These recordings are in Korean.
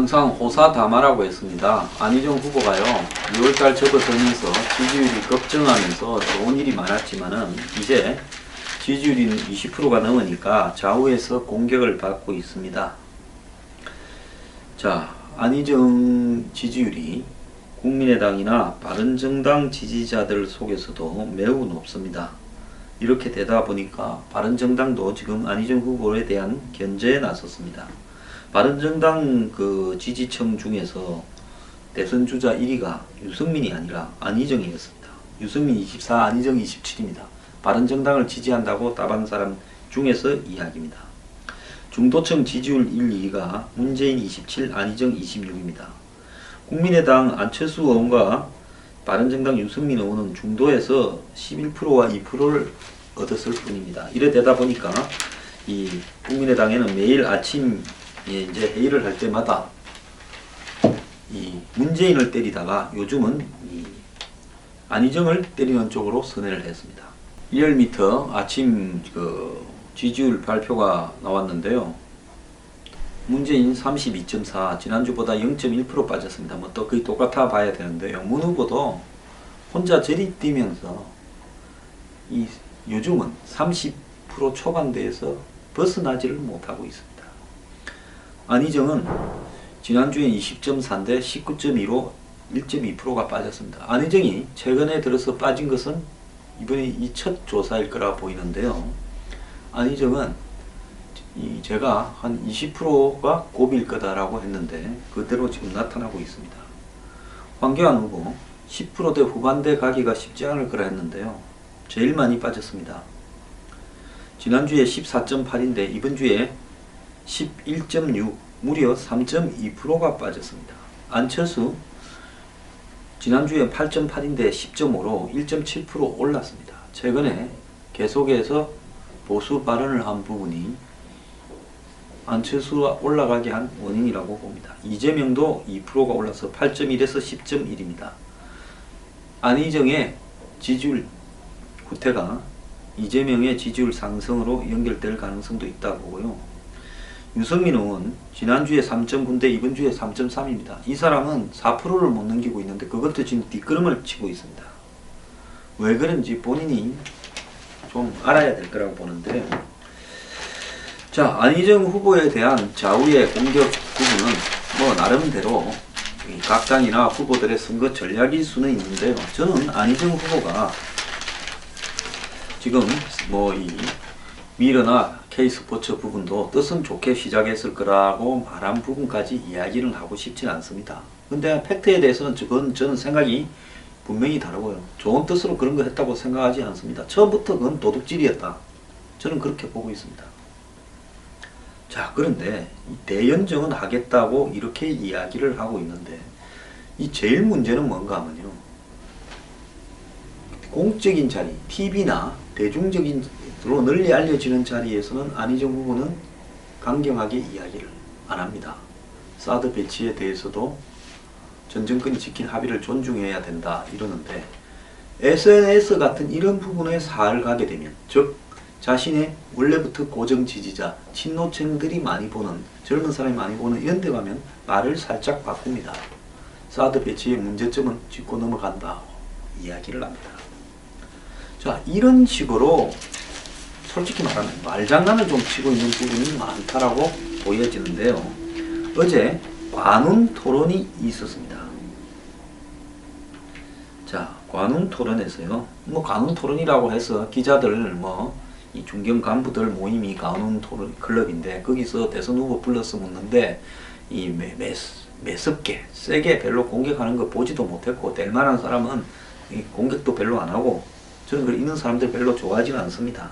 항상 호사다마라고 했습니다. 안희정 후보가요 6월달 접어들면서 지지율이 급증하면서 좋은 일이 많았지만은 이제 지지율이 20%가 넘으니까 좌우에서 공격을 받고 있습니다. 자, 안희정 지지율이 국민의당이나 바른정당 지지자들 속에서도 매우 높습니다. 이렇게 되다 보니까 바른정당도 지금 안희정 후보에 대한 견제에 나섰습니다. 바른정당 그 지지층 중에서 대선 주자 1위가 유승민이 아니라 안희정이었습니다. 유승민 24, 안희정 27입니다. 바른정당을 지지한다고 답한 사람 중에서 이야기입니다. 중도층 지지율 1, 2위가 문재인 27, 안희정 26입니다. 국민의당 안철수 의원과 바른정당 유승민 의원은 중도에서 11%와 2%를 얻었을 뿐입니다. 이래 되다 보니까 이 국민의당에는 매일 아침 이제 회의를 할 때마다 이 문재인을 때리다가 요즘은 이 안희정을 때리는 쪽으로 선회를 했습니다. 리얼미터 아침 그 지지율 발표가 나왔는데요. 문재인 32.4, 지난주보다 0.1% 빠졌습니다. 뭐 또 거의 똑같아 봐야 되는데요. 문 후보도 혼자 저리 뛰면서 이 요즘은 30% 초반대에서 벗어나지를 못하고 있습니다. 안희정은 지난주엔 20.4인데 19.2로 1.2%가 빠졌습니다. 안희정이 최근에 들어서 빠진 것은 이번에 이 첫 조사일 거라 보이는데요. 안희정은 제가 한 20%가 고비일 거다라고 했는데 그대로 지금 나타나고 있습니다. 황교안 후보 10%대 후반대 가기가 쉽지 않을 거라 했는데요. 제일 많이 빠졌습니다. 지난주에 14.8인데 이번주에 11.6, 무려 3.2%가 빠졌습니다. 안철수 지난주에 8.8인데 10.5로 1.7% 올랐습니다. 최근에 계속해서 보수 발언을 한 부분이 안철수가 올라가게 한 원인이라고 봅니다. 이재명도 2%가 올라서 8.1에서 10.1입니다. 안희정의 지지율 후퇴가 이재명의 지지율 상승으로 연결될 가능성도 있다고 보고요. 유승민 의원 지난주에 3.9인데 이번주에 3.3입니다. 이 사람은 4%를 못 넘기고 있는데 그것도 지금 뒷걸음을 치고 있습니다. 왜 그런지 본인이 좀 알아야 될 거라고 보는데요. 자, 안희정 후보에 대한 좌우의 공격 부분은 뭐 나름대로 각 당이나 후보들의 선거 전략일 수는 있는데요. 저는 안희정 후보가 지금 뭐 이 미러나 K스포츠 부분도 뜻은 좋게 시작했을 거라고 말한 부분까지 이야기를 하고 싶진 않습니다. 근데 팩트에 대해서는 저는 생각이 분명히 다르고요. 좋은 뜻으로 그런 거 했다고 생각하지 않습니다. 처음부터 그건 도둑질이었다. 저는 그렇게 보고 있습니다. 자, 그런데 대연정은 하겠다고 이렇게 이야기를 하고 있는데 이 제일 문제는 뭔가 하면요. 공적인 자리, TV나 대중적인 로 널리 알려지는 자리에서는 안희정 후보는 강경하게 이야기를 안 합니다. 사드 배치에 대해서도 전 정권이 지킨 합의를 존중해야 된다 이러는데 SNS 같은 이런 부분에 사활을 가게 되면 즉 자신의 원래부터 고정 지지자, 친노층들이 많이 보는 젊은 사람이 많이 보는 이런 데 가면 말을 살짝 바꿉니다. 사드 배치의 문제점은 짚고 넘어간다 이야기를 합니다. 자, 이런 식으로 솔직히 말하면 말장난을 좀 치고 있는 부분이 많다라고 보여지는데요. 어제 관훈 토론이 있었습니다. 자, 관훈 토론에서요. 뭐 관훈 토론이라고 해서 기자들 이 중견 간부들 모임이 관훈 토론 클럽인데 거기서 대선 후보 불러서 묻는데 이 매섭게 세게 별로 공격하는 거 보지도 못했고 될 만한 사람은 이 공격도 별로 안 하고 저는 그 있는 사람들 별로 좋아하지는 않습니다.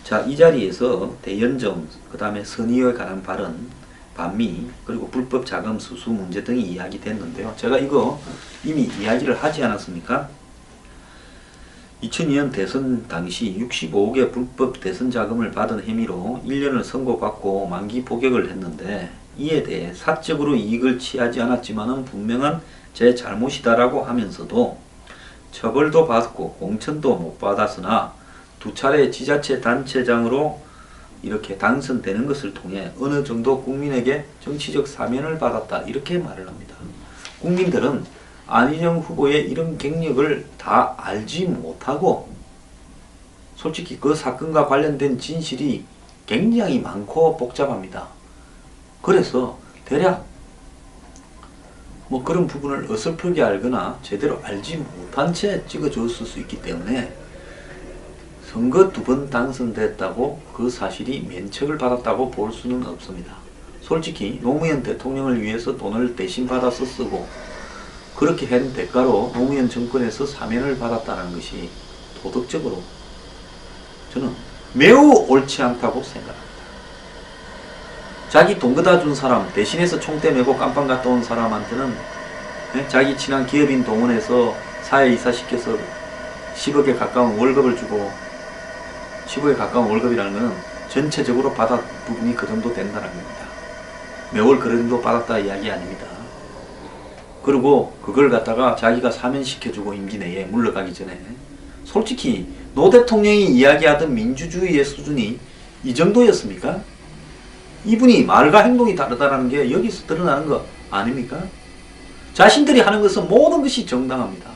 자, 이 자리에서 대연정, 그 다음에 선의에 관한 발언, 반미, 그리고 불법 자금 수수 문제 등이 이야기됐는데요. 제가 이거 이미 이야기를 하지 않았습니까? 2002년 대선 당시 65억의 불법 대선 자금을 받은 혐의로 1년을 선고받고 만기 복역을 했는데 이에 대해 사적으로 이익을 취하지 않았지만은 분명한 제 잘못이다라고 하면서도 처벌도 받고 공천도 못 받았으나 2차례 지자체 단체장으로 이렇게 당선되는 것을 통해 어느 정도 국민에게 정치적 사면을 받았다 이렇게 말을 합니다. 국민들은 안희정 후보의 이런 경력을 다 알지 못하고 솔직히 그 사건과 관련된 진실이 굉장히 많고 복잡합니다. 그래서 대략 뭐 그런 부분을 어설프게 알거나 제대로 알지 못한 채 찍어줬을 수 있기 때문에 선거 2번 당선됐다고 그 사실이 면책을 받았다고 볼 수는 없습니다. 솔직히 노무현 대통령을 위해서 돈을 대신 받아서 쓰고 그렇게 한 대가로 노무현 정권에서 사면을 받았다는 것이 도덕적으로 저는 매우 옳지 않다고 생각합니다. 자기 돈 그다 준 사람, 대신해서 총대 메고 깜빵 갔다 온 사람한테는 자기 친한 기업인 동원해서 사회이사 시켜서 10억에 가까운 월급을 주고 10억에 가까운 월급이라는 것은 전체적으로 받았 부분이 그 정도 된다는 겁니다. 매월 그 정도 받았다 이야기 아닙니다. 그리고 그걸 갖다가 자기가 사면시켜주고 임기 내에 물러가기 전에 솔직히 노 대통령이 이야기하던 민주주의의 수준이 이 정도였습니까? 이분이 말과 행동이 다르다는 게 여기서 드러나는 거 아닙니까? 자신들이 하는 것은 모든 것이 정당합니다.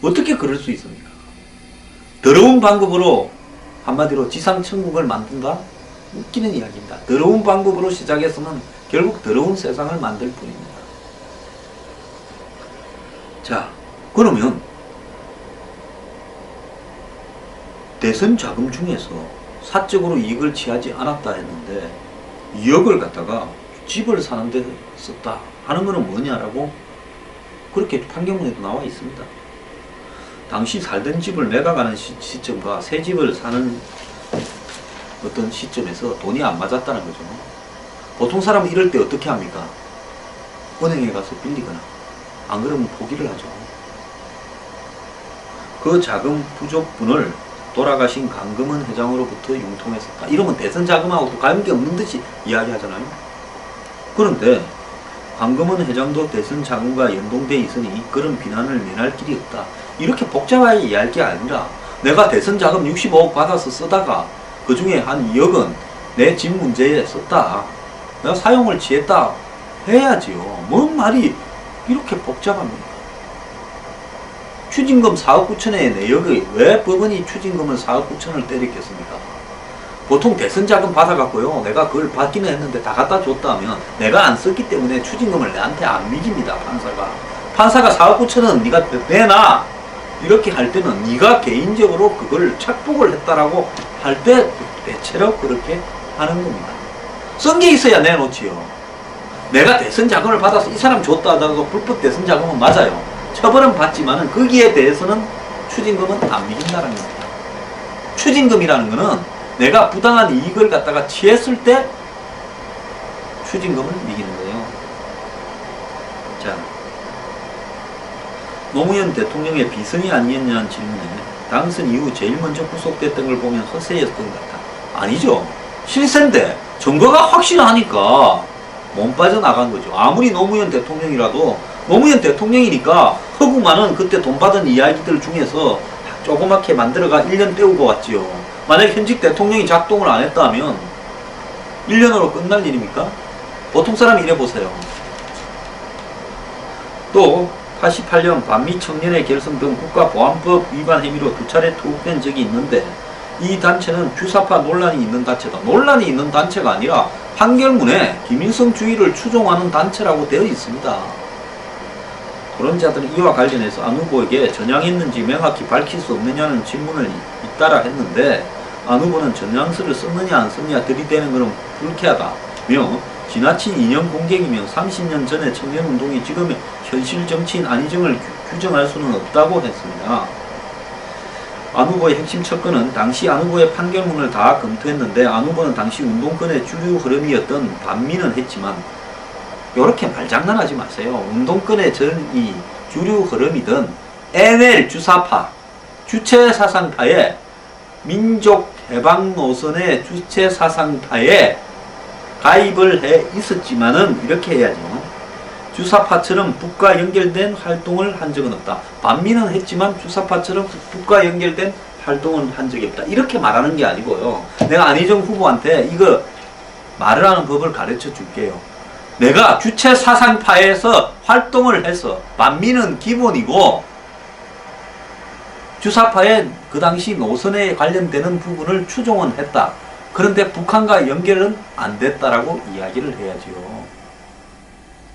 어떻게 그럴 수 있습니까? 더러운 방법으로 한마디로 지상천국을 만든다? 웃기는 이야기입니다. 더러운 방법으로 시작해서는 결국 더러운 세상을 만들 뿐입니다. 자, 그러면 대선 자금 중에서 사적으로 이익을 취하지 않았다 했는데 2억을 갖다가 집을 사는데 썼다 하는 것은 뭐냐라고 그렇게 판결문에도 나와 있습니다. 당시 살던 집을 매각하는 시점과 새 집을 사는 어떤 시점에서 돈이 안 맞았다는 거죠. 보통 사람은 이럴 때 어떻게 합니까? 은행에 가서 빌리거나 안 그러면 포기를 하죠. 그 자금 부족분을 돌아가신 강금은 회장으로부터 융통했었다. 이러면 대선 자금하고도 관계없는 듯이 이야기하잖아요. 그런데 강금은 회장도 대선 자금과 연동돼 있으니 그런 비난을 면할 길이 없다. 이렇게 복잡하게 이야기할 게 아니라 내가 대선 자금 65억 받아서 쓰다가 그 중에 한 2억은 내 집 문제에 썼다. 내가 사용을 취했다. 해야지요. 뭔 말이 이렇게 복잡합니까? 추징금 4억 9천의 내역이 왜 법원이 추징금을 4억 9천을 때렸겠습니까? 보통 대선 자금 받아갖고요. 내가 그걸 받기는 했는데 다 갖다 줬다면 내가 안 썼기 때문에 추징금을 내한테 안 미깁니다. 판사가 4억 9천은 네가 내놔. 이렇게 할 때는 네가 개인적으로 그걸 착복을 했다라고 할 때 대체로 그렇게 하는 겁니다. 쓴 게 있어야 내놓지요. 내가 대선 자금을 받아서 이 사람 줬다 하다가 불법 대선 자금은 맞아요. 처벌은 받지만은 거기에 대해서는 추징금은 안 미긴다는 겁니다. 추징금이라는 거는 내가 부당한 이익을 갖다가 취했을 때 추징금을 미기는 거예요. 자, 노무현 대통령의 비선이 아니었냐는 질문에 당선 이후 제일 먼저 구속됐던 걸 보면 허세였던 것 같다. 아니죠. 실세인데 증거가 확실하니까 몸 빠져나간 거죠. 아무리 노무현 대통령이라도 노무현 대통령이니까 허구만은 그때 돈 받은 이야기들 중에서 조그맣게 만들어가 1년 때우고 왔지요. 만약 현직 대통령이 작동을 안 했다면 1년으로 끝날 일입니까? 보통 사람 이래보세요. 또 88년 반미 청년의 결성 등 국가보안법 위반 혐의로 2차례 투옥된 적이 있는데 이 단체는 주사파 논란이 있는 단체다. 논란이 있는 단체가 아니라 판결문에 김일성 주의를 추종하는 단체라고 되어 있습니다. 토론자들은 이와 관련해서 안 후보에게 전향했는지 명확히 밝힐 수 없느냐는 질문을 잇따라 했는데 안 후보는 전향서를 썼느냐 안 썼느냐 들이대는 것은 불쾌하다며 지나친 이념 공격이며 30년 전의 청년운동이 지금의 현실 정치인 안희정을 규정할 수는 없다고 했습니다. 안 후보의 핵심 척근은 당시 안 후보의 판결문을 다 검토했는데 안 후보는 당시 운동권의 주류 흐름이었던 반미는 했지만 요렇게 말장난하지 마세요. 운동권의 전이 주류 흐름이든 NL 주사파 주체사상파의 민족해방 노선의 주체사상파에 가입을 해 있었지만은 이렇게 해야죠. 주사파처럼 북과 연결된 활동을 한 적은 없다. 반미는 했지만 주사파처럼 북과 연결된 활동을 한 적이 없다. 이렇게 말하는 게 아니고요. 내가 안희정 후보한테 이거 말을 하는 법을 가르쳐 줄게요. 내가 주체 사상파에서 활동을 해서 반미는 기본이고 주사파의 그 당시 노선에 관련되는 부분을 추종은 했다. 그런데 북한과 연결은 안 됐다라고 이야기를 해야지요.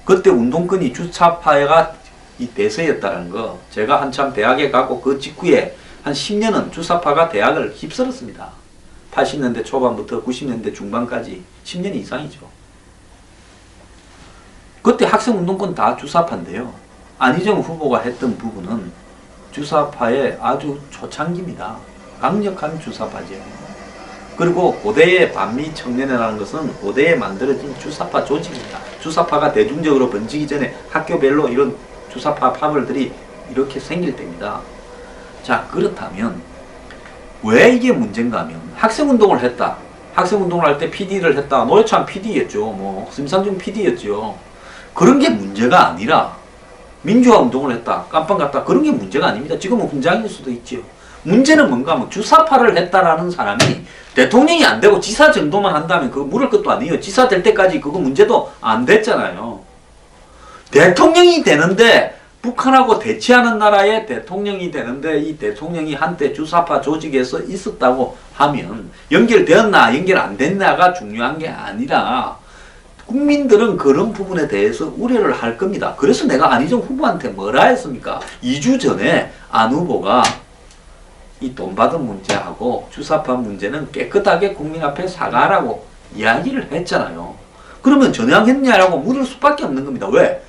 그때 운동권이 주사파가 이 대세였다는 거. 제가 한참 대학에 가고 그 직후에 한 10년은 주사파가 대학을 휩쓸었습니다. 80년대 초반부터 90년대 중반까지 10년 이상이죠. 그때 학생운동권 다 주사파인데요. 안희정 후보가 했던 부분은 주사파의 아주 초창기입니다. 강력한 주사파죠. 그리고 고대의 반미 청년회라는 것은 고대에 만들어진 주사파 조직입니다. 주사파가 대중적으로 번지기 전에 학교별로 이런 주사파 파벌들이 이렇게 생길 때입니다. 자, 그렇다면 왜 이게 문제인가 하면 학생운동을 했다. 학생운동을 할 때 PD를 했다. 노회찬 PD였죠. 뭐 심상정 PD였죠. 그런 게 문제가 아니라 민주화 운동을 했다. 깜빵 갔다. 그런 게 문제가 아닙니다. 지금은 훈장일 수도 있죠. 문제는 뭔가 하면 주사파를 했다라는 사람이 대통령이 안 되고 지사 정도만 한다면 그거 물을 것도 아니에요. 지사 될 때까지 그거 문제도 안 됐잖아요. 대통령이 되는데 북한하고 대치하는 나라의 대통령이 되는데 이 대통령이 한때 주사파 조직에서 있었다고 하면 연결되었나 연결 안 됐나가 중요한 게 아니라 국민들은 그런 부분에 대해서 우려를 할 겁니다. 그래서 내가 안희정 후보한테 뭐라 했습니까? 2주 전에 안 후보가 이 돈 받은 문제하고 주사파 문제는 깨끗하게 국민 앞에 사과하라고 이야기를 했잖아요. 그러면 전향했냐라고 물을 수밖에 없는 겁니다. 왜?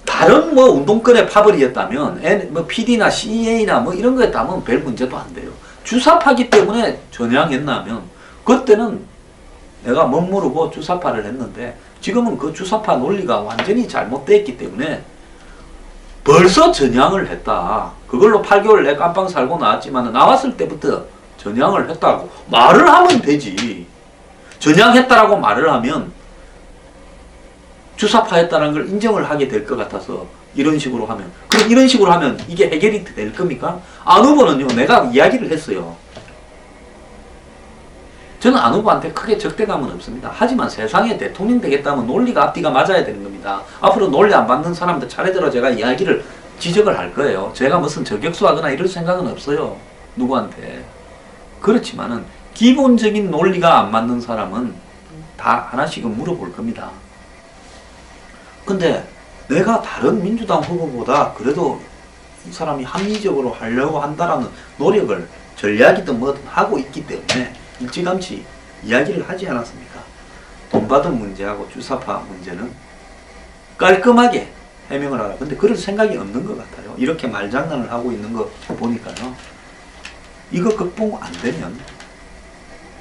다른 뭐 운동권의 파벌이었다면 뭐 PD나 CEA나 뭐 이런 거였다면 별 문제도 안 돼요. 주사파기 때문에 전향했나면 그때는 내가 못 모르고 주사파를 했는데 지금은 그 주사파 논리가 완전히 잘못됐기 때문에 벌써 전향을 했다. 그걸로 8개월 내 깜빵 살고 나왔지만 나왔을 때부터 전향을 했다고 말을 하면 되지. 전향했다라고 말을 하면 주사파였다는 걸 인정을 하게 될 것 같아서 이런 식으로 하면 그럼 이런 식으로 하면 이게 해결이 될 겁니까? 안 후보는요. 내가 이야기를 했어요. 저는 안 후보한테 크게 적대감은 없습니다. 하지만 세상에 대통령 되겠다면 논리가 앞뒤가 맞아야 되는 겁니다. 앞으로 논리 안 맞는 사람들 차례대로 제가 이야기를 지적을 할 거예요. 제가 무슨 저격수하거나 이럴 생각은 없어요. 누구한테. 그렇지만은 기본적인 논리가 안 맞는 사람은 다 하나씩은 물어볼 겁니다. 근데 내가 다른 민주당 후보보다 그래도 이 사람이 합리적으로 하려고 한다라는 노력을 전략이든 뭐든 하고 있기 때문에 일찌감치 이야기를 하지 않았습니까? 돈 받은 문제하고 주사파 문제는 깔끔하게 해명을 하라. 근데 그럴 생각이 없는 것 같아요. 이렇게 말장난을 하고 있는 거 보니까요. 이거 극복 안 되면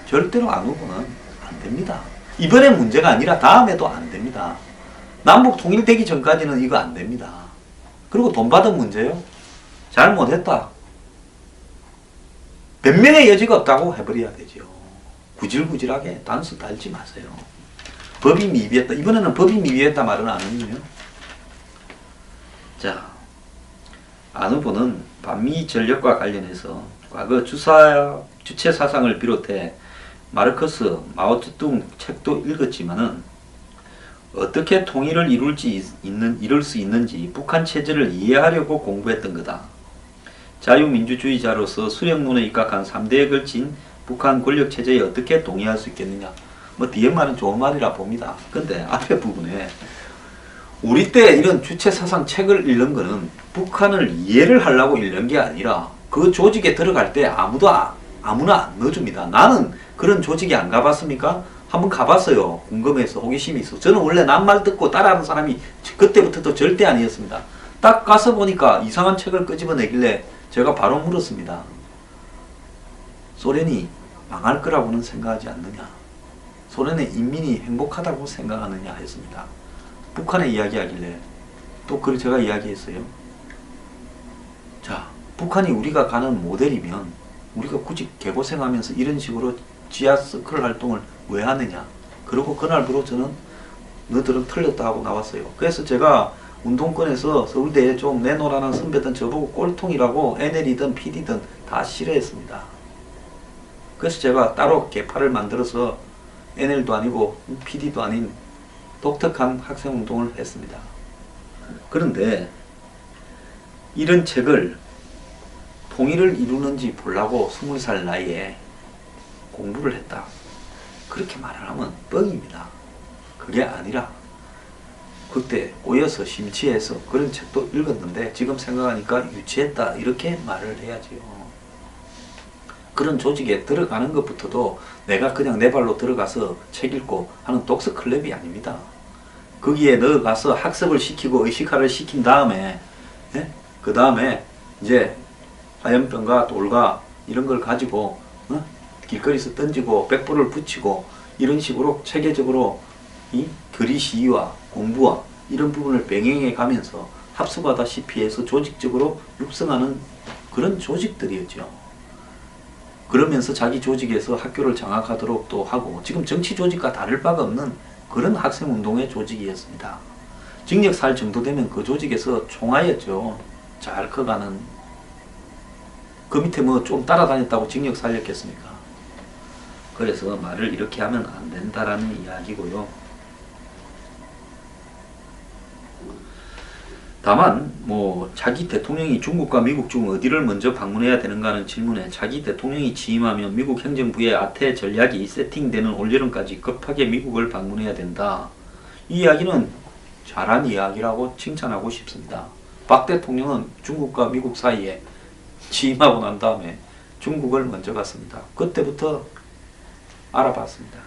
절대로 안 후보는 안 됩니다. 이번에 문제가 아니라 다음에도 안 됩니다. 남북 통일되기 전까지는 이거 안 됩니다. 그리고 돈 받은 문제요? 잘못했다. 변명의 여지가 없다고 해버려야 되죠. 구질구질하게 단수 달지 마세요. 법이 미비했다. 이번에는 법이 미비했다 말은 안 하는군요. 자, 안 후보는 반미 전력과 관련해서 과거 주체 사상을 비롯해 마르크스, 마오쩌둥 책도 읽었지만은 어떻게 통일을 이룰 수 있는지 북한 체제를 이해하려고 공부했던 거다. 자유민주주의자로서 수령론에 입각한 3대에 걸친 북한 권력체제에 어떻게 동의할 수 있겠느냐. 뭐 뒤에 말은 좋은 말이라 봅니다. 근데 앞에 부분에 우리 때 이런 주체사상 책을 읽는 거는 북한을 이해를 하려고 읽는 게 아니라 그 조직에 들어갈 때 아무나 안 넣어줍니다. 나는 그런 조직에 안 가봤습니까? 한번 가봤어요. 궁금해서 호기심이 있어. 저는 원래 남 말 듣고 따라하는 사람이 그때부터도 절대 아니었습니다. 딱 가서 보니까 이상한 책을 끄집어내길래 제가 바로 물었습니다. 소련이 망할 거라고는 생각하지 않느냐? 소련의 인민이 행복하다고 생각하느냐 했습니다. 북한에 이야기하길래 또 그걸 제가 이야기했어요. 자, 북한이 우리가 가는 모델이면 우리가 굳이 개고생하면서 이런 식으로 지하서클 활동을 왜 하느냐. 그리고 그날부로 저는 너들은 틀렸다 하고 나왔어요. 그래서 제가 운동권에서 서울대에 좀 내놓으라는 선배든 저보고 꼴통이라고 NL이든 PD든 다 싫어했습니다. 그래서 제가 따로 계파를 만들어서 NL도 아니고 PD도 아닌 독특한 학생운동을 했습니다. 그런데 이런 책을 통일을 이루는지 보려고 20살 나이에 공부를 했다. 그렇게 말을 하면 뻥입니다. 그게 아니라 그때 꼬여서 심취해서 그런 책도 읽었는데 지금 생각하니까 유치했다 이렇게 말을 해야지요. 그런 조직에 들어가는 것부터도 내가 그냥 내 발로 들어가서 책 읽고 하는 독서 클럽이 아닙니다. 거기에 넣어가서 학습을 시키고 의식화를 시킨 다음에 그 다음에 이제 화염병과 돌과 이런 걸 가지고 길거리에서 던지고 백보를 붙이고 이런 식으로 체계적으로 이 교리 시위와 공부와 이런 부분을 병행해 가면서 합숙하다시피 해서 조직적으로 육성하는 그런 조직들이었죠. 그러면서 자기 조직에서 학교를 장악하도록 또 하고 지금 정치 조직과 다를 바가 없는 그런 학생운동의 조직이었습니다. 징역살 정도 되면 그 조직에서 총아였죠. 잘 커가는. 그 밑에 뭐 좀 따라다녔다고 징역 살렸겠습니까? 그래서 말을 이렇게 하면 안 된다라는 이야기고요. 다만 뭐 자기 대통령이 중국과 미국 중 어디를 먼저 방문해야 되는가 하는 질문에 자기 대통령이 취임하면 미국 행정부의 아태 전략이 세팅되는 올여름까지 급하게 미국을 방문해야 된다. 이 이야기는 잘한 이야기라고 칭찬하고 싶습니다. 박 대통령은 중국과 미국 사이에 취임하고 난 다음에 중국을 먼저 갔습니다. 그때부터 알아봤습니다.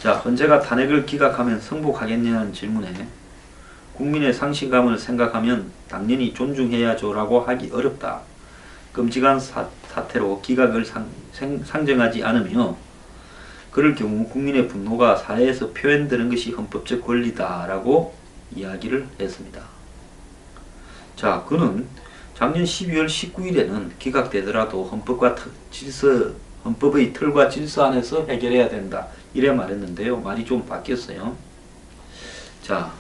자, 헌재가 탄핵을 기각하면 승복하겠냐는 질문에 국민의 상실감을 생각하면 당연히 존중해야죠 라고 하기 어렵다. 끔찍한 사태로 기각을 상정하지 않으며 그럴 경우 국민의 분노가 사회에서 표현되는 것이 헌법적 권리다 라고 이야기를 했습니다. 자, 그는 작년 12월 19일에는 기각되더라도 헌법의 틀과 질서 안에서 해결해야 된다 이래 말했는데요. 말이 좀 바뀌었어요. 자,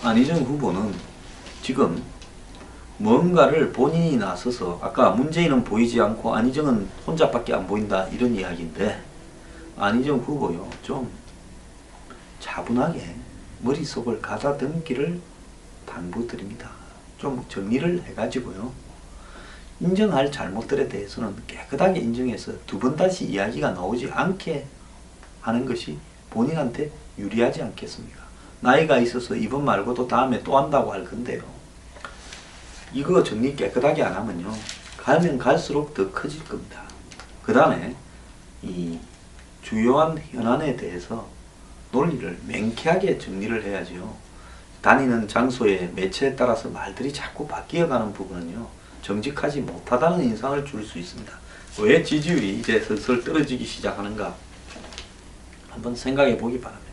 안희정 후보는 지금 뭔가를 본인이 나서서 아까 문재인은 보이지 않고 안희정은 혼자밖에 안 보인다 이런 이야기인데 안희정 후보요 좀 차분하게 머릿속을 가다듬기를 당부드립니다. 좀 정리를 해가지고요. 인정할 잘못들에 대해서는 깨끗하게 인정해서 두 번 다시 이야기가 나오지 않게 하는 것이 본인한테 유리하지 않겠습니까? 나이가 있어서 이번 말고도 다음에 또 한다고 할 건데요. 이거 정리 깨끗하게 안 하면요. 가면 갈수록 더 커질 겁니다. 그 다음에 이 주요한 현안에 대해서 논리를 명쾌하게 정리를 해야죠. 다니는 장소의 매체에 따라서 말들이 자꾸 바뀌어가는 부분은요. 정직하지 못하다는 인상을 줄 수 있습니다. 왜 지지율이 이제 슬슬 떨어지기 시작하는가 한번 생각해 보기 바랍니다.